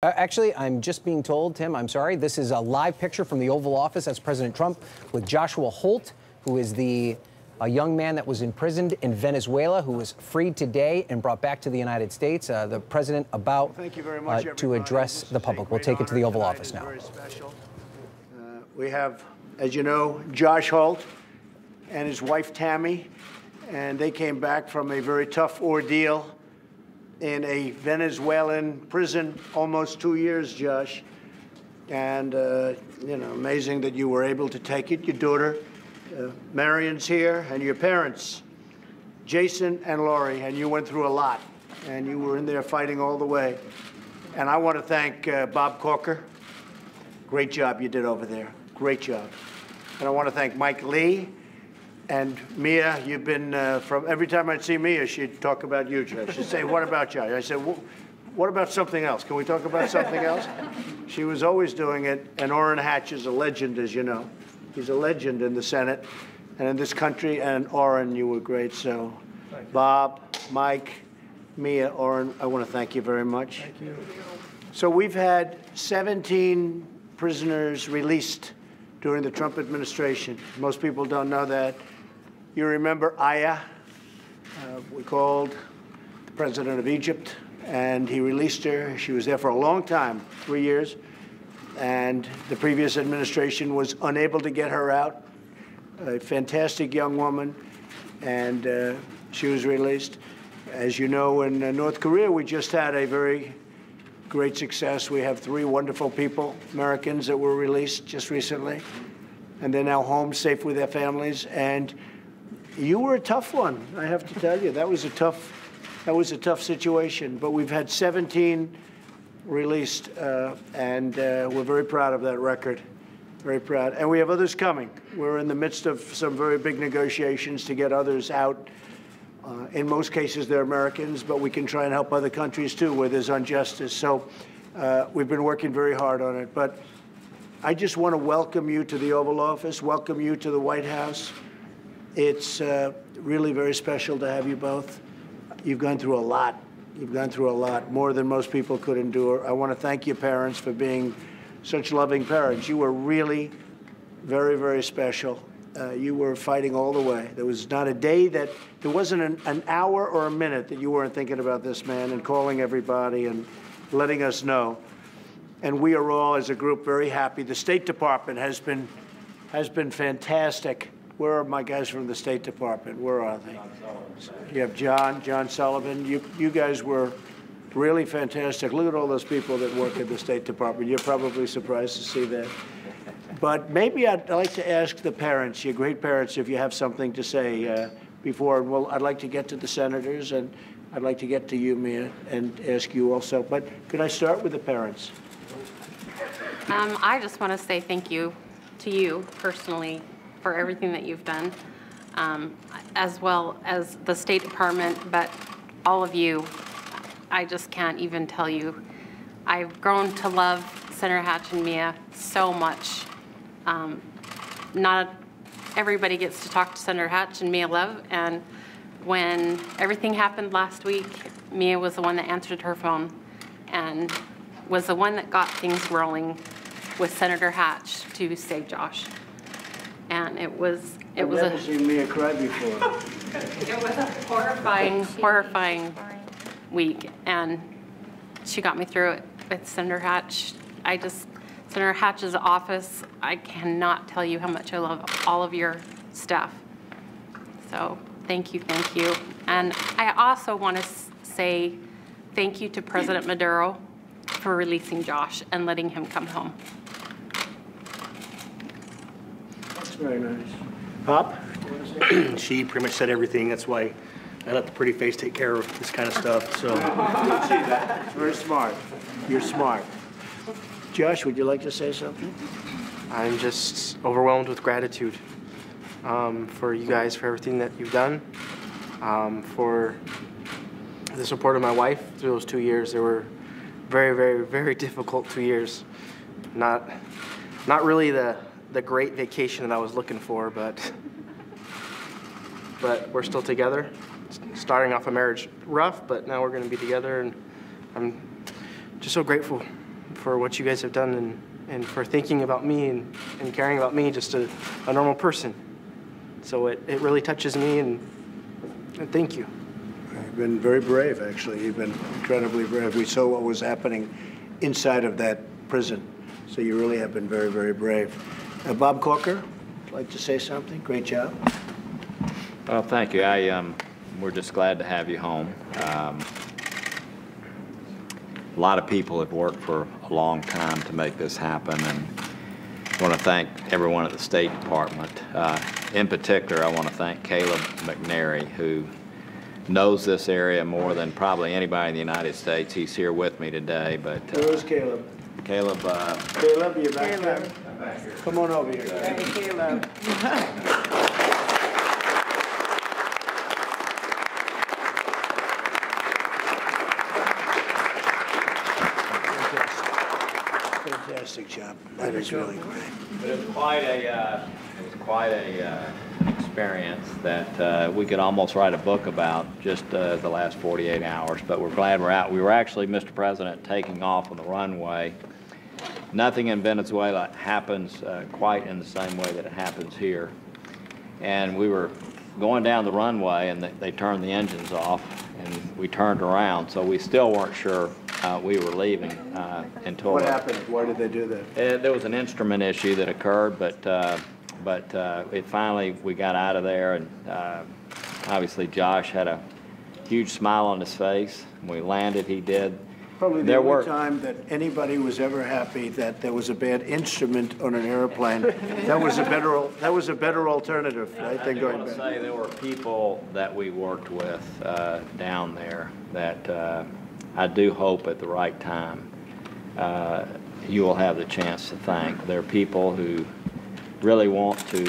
Actually, I'm just being told, Tim, I'm sorry, this is a live picture from the Oval Office. That's President Trump with Joshua Holt, who is a young man that was imprisoned in Venezuela, who was freed today and brought back to the United States. The president about thank you very much, to address the public. We'll take it to the Oval Office now. Very special. We have, as you know, Josh Holt and his wife Tammy, and they came back from a very tough ordeal in a Venezuelan prison, almost 2 years, Josh. And, you know, amazing that you were able to take it. Your daughter, Marion's here, and your parents, Jason and Laurie, and you went through a lot, and you were in there fighting all the way. And I want to thank Bob Corker. Great job you did over there. Great job. And I want to thank Mike Lee. And Mia, you've been, from every time I'd see Mia, she'd talk about you, Josh. She'd say, what about Josh? I said, what about something else? Can we talk about something else? She was always doing it. And Orrin Hatch is a legend, as you know. He's a legend in the Senate and in this country. And Orrin, you were great. So Bob, Mike, Mia, Orrin, I want to thank you very much. Thank you. So we've had 17 prisoners released during the Trump administration. Most people don't know that. You remember Aya? We called the president of Egypt, and he released her. She was there for a long time, 3 years, and the previous administration was unable to get her out. A fantastic young woman, and she was released. As you know, in North Korea, we just had a very great success. We have 3 wonderful people, Americans, that were released just recently, and they're now home safe with their families. And you were a tough one, I have to tell you. That was a tough situation. But we've had 17 released, and we're very proud of that record. Very proud. And we have others coming. We're in the midst of some very big negotiations to get others out. In most cases, they're Americans, but we can try and help other countries, too, where there's injustice. So we've been working very hard on it. But I just want to welcome you to the Oval Office, welcome you to the White House. It's really very special to have you both. You've gone through a lot. You've gone through a lot, more than most people could endure. I want to thank your parents for being such loving parents. You were really very, very special. You were fighting all the way. There was not a day that, there wasn't an hour or a minute that you weren't thinking about this man and calling everybody and letting us know. And we are all, as a group, very happy. The State Department has been fantastic. Where are my guys from the State Department? Where are they? You have John Sullivan. You guys were really fantastic. Look at all those people that work at the State Department. You're probably surprised to see that. But maybe I'd like to ask the parents, your great parents, if you have something to say before. Well, I'd like to get to the senators, and I'd like to get to you, Mia, and ask you also. But could I start with the parents? I just want to say thank you to you personally for everything that you've done, as well as the State Department, but all of you. I just can't even tell you. I've grown to love Senator Hatch and Mia so much. Not everybody gets to talk to Senator Hatch and Mia Love, and when everything happened last week, Mia was the one that answered her phone and was the one that got things rolling with Senator Hatch to save Josh. And it was I've never seen Mia cry before. It was a horrifying week, and she got me through it with Senator Hatch. Senator Hatch's office, I cannot tell you how much I love all of your staff. So thank you, thank you. And I also want to say thank you to President Maduro for releasing Josh and letting him come home. That's very nice. Pop? She pretty much said everything. That's why I let the pretty face take care of this kind of stuff. So. Very smart. You're smart. Josh, would you like to say something? I'm just overwhelmed with gratitude for you guys, for everything that you've done, for the support of my wife through those 2 years. They were very, very, very difficult 2 years. Not really the great vacation that I was looking for, but we're still together. Starting off a marriage rough, but now we're going to be together, and I'm just so grateful for what you guys have done and for thinking about me and caring about me, just a normal person. So it really touches me, and thank you. You've been very brave, actually. You've been incredibly brave. We saw what was happening inside of that prison. So you really have been very, very brave. Bob Corker, would you like to say something? Great job. Well, thank you. We're just glad to have you home. A lot of people have worked for a long time to make this happen, and I want to thank everyone at the State Department. In particular, I want to thank Caleb McNary, who knows this area more than probably anybody in the United States. He's here with me today, but Where's Caleb? Caleb. Caleb, you back there? Come on over here. Hey, Caleb. Fantastic job. That is really great. But it was quite a experience that we could almost write a book about just the last 48 hours. But we're glad we're out. We were actually, Mr. President, taking off on the runway. Nothing in Venezuela happens quite in the same way that it happens here. And we were going down the runway, and they turned the engines off, and we turned around. So we still weren't sure we were leaving until. What happened? Why did they do that? There was an instrument issue that occurred, but it finally, we got out of there, and obviously Josh had a huge smile on his face. When we landed, he did. Probably the only time that anybody was ever happy that there was a bad instrument on an airplane. That was a better alternative, right, than going back. I want to say there were people that we worked with down there that I do hope at the right time you will have the chance to thank. There are people who really want to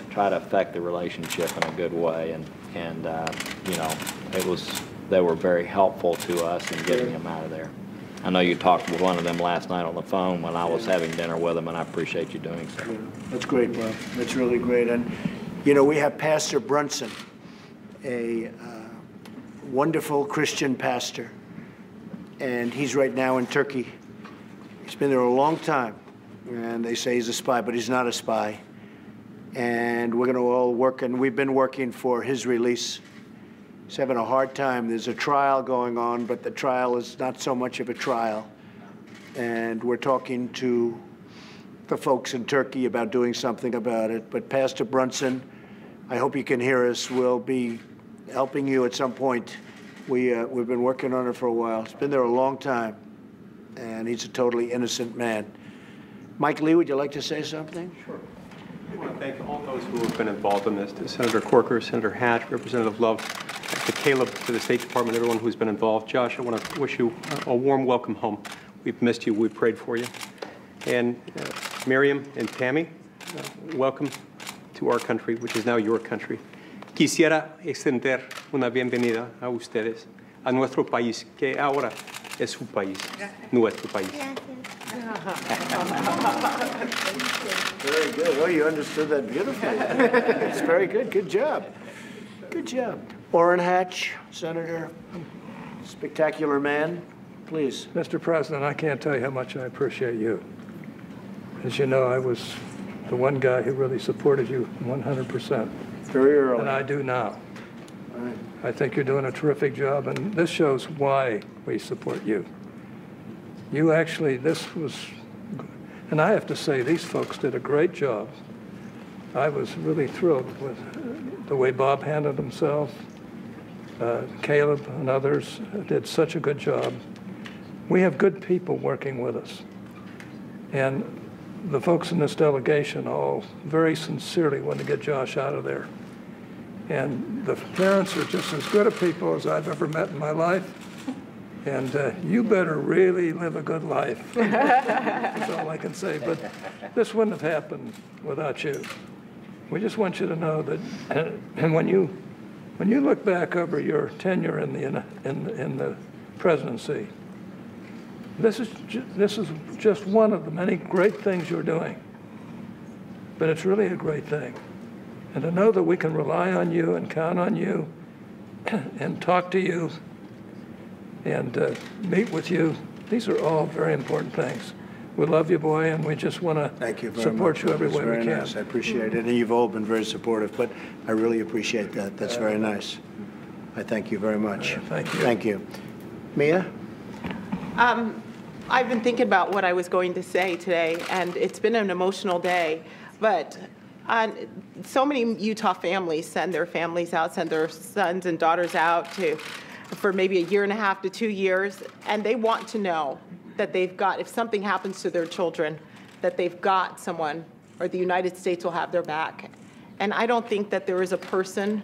try to affect the relationship in a good way, and you know, they were very helpful to us in getting him out of there. I know you talked with one of them last night on the phone when I was having dinner with him, and I appreciate you doing so. Yeah, that's great, Bob. That's really great. And, you know, we have Pastor Brunson, a wonderful Christian pastor, and he's right now in Turkey. He's been there a long time, and they say he's a spy, but he's not a spy. And we're going to all work, and we've been working for his release. He's having a hard time. There's a trial going on, but the trial is not so much of a trial. And we're talking to the folks in Turkey about doing something about it. But Pastor Brunson, I hope you can hear us. We'll be helping you at some point. We've been working on it for a while. He's been there a long time, and he's a totally innocent man. Mike Lee, would you like to say something? Sure. I want to thank all those who have been involved in this, to Senator Corker, Senator Hatch, Representative Love, to Caleb, to the State Department, everyone who's been involved. Josh, I want to wish you a warm welcome home. We've missed you. We've prayed for you. And Miriam and Tammy, welcome to our country, which is now your country. Quisiera extender una bienvenida a ustedes, a nuestro país, que ahora es su país, nuestro país. Very good. Oh, you understood that beautifully. It's very good. Good job. Good job. Orrin Hatch, Senator, spectacular man, please. Mr. President, I can't tell you how much I appreciate you. As you know, I was the one guy who really supported you 100%. Very early. And I do now. All right. I think you're doing a terrific job, and this shows why we support you. You actually, this was, and I have to say, these folks did a great job. I was really thrilled with the way Bob handled himself. Caleb and others did such a good job. We have good people working with us. And the folks in this delegation all very sincerely want to get Josh out of there. And the parents are just as good a people as I've ever met in my life. And you better really live a good life. That's all I can say. But this wouldn't have happened without you. We just want you to know that, and when you look back over your tenure in the presidency, this is just one of the many great things you're doing. But it's really a great thing. And to know that we can rely on you and count on you and talk to you and meet with you These are all very important things. We love you, boy, and we just want to support you every way we can. Nice. I appreciate it. And you've all been very supportive, but I really appreciate that. That's very nice. I thank you very much. Thank you. Thank you. Mia? I've been thinking about what I was going to say today, and it's been an emotional day. But so many Utah families send their families out, send their sons and daughters out for maybe 1.5 to 2 years, and they want to know that they've got, if something happens to their children, that they've got someone, or the United States will have their back. And I don't think that there is a person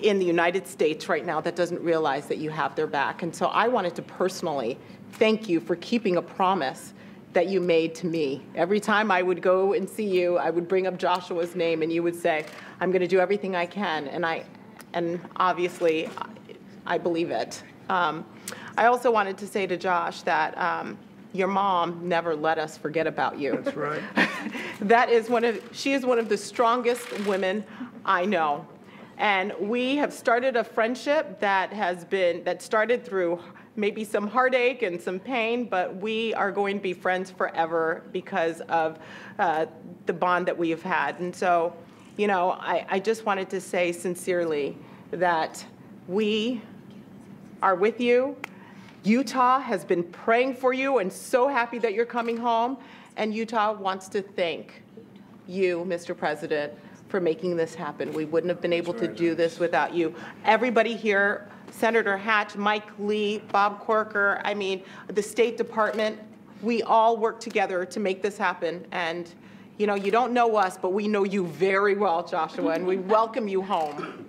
in the United States right now that doesn't realize that you have their back. And so I wanted to personally thank you for keeping a promise that you made to me. Every time I would go and see you, I would bring up Joshua's name, and you would say, I'm going to do everything I can. And obviously, I believe it. I also wanted to say to Josh that your mom never let us forget about you. That's right. She is one of the strongest women I know. And we have started a friendship that started through maybe some heartache and some pain, but we are going to be friends forever because of the bond that we have had. And so, you know, I just wanted to say sincerely that we are with you. Utah has been praying for you and so happy that you're coming home. And Utah wants to thank you, Mr. President, for making this happen. We wouldn't have been able to do this without you. Everybody here, Senator Hatch, Mike Lee, Bob Corker, I mean, the State Department, we all work together to make this happen. And, you know, you don't know us, but we know you very well, Joshua, and we welcome you home.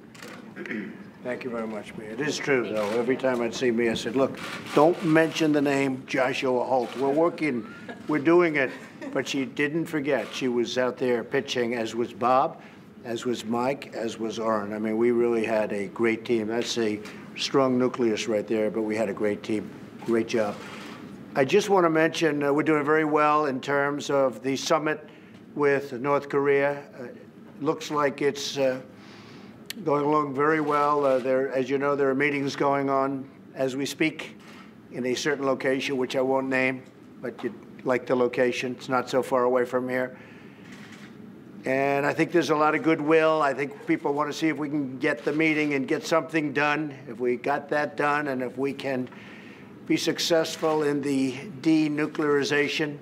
Thank you very much, Mia. It is true, though. Every time I'd see Mia, I said, look, don't mention the name Joshua Holt. We're working, we're doing it. But she didn't forget. She was out there pitching, as was Bob, as was Mike, as was Orrin. I mean, we really had a great team. That's a strong nucleus right there, but we had a great team. Great job. I just want to mention we're doing very well in terms of the summit with North Korea. Looks like it's going along very well. As you know, there are meetings going on as we speak in a certain location, which I won't name, but you'd like the location. It's not so far away from here. And I think there's a lot of goodwill. I think people want to see if we can get the meeting and get something done. If we got that done, and if we can be successful in the denuclearization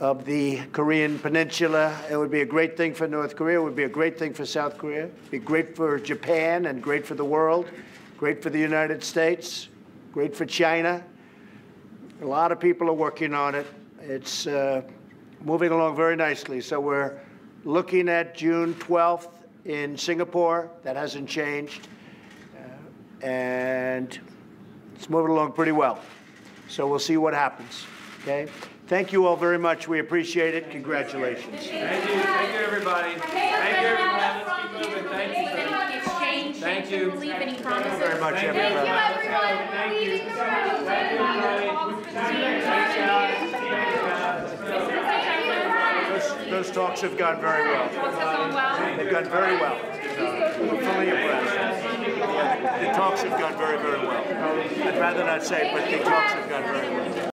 of the Korean Peninsula, it would be a great thing for North Korea. It would be a great thing for South Korea. It would be great for Japan and great for the world, great for the United States, great for China. A lot of people are working on it. It's moving along very nicely. So we're looking at June 12th in Singapore. That hasn't changed. And it's moving along pretty well. So we'll see what happens. Okay? Thank you all very much. We appreciate it. Congratulations. Thank you. Thank you, everybody. Thank you, everybody. Let's keep moving. Thank you. Thank you. Thank you very much, everybody. Thank you. Thank you, everybody. Those talks have gone very well. They've gone very well. I'm fully impressed. The talks have gone very, very well. I'd rather not say, but the talks have gone very well.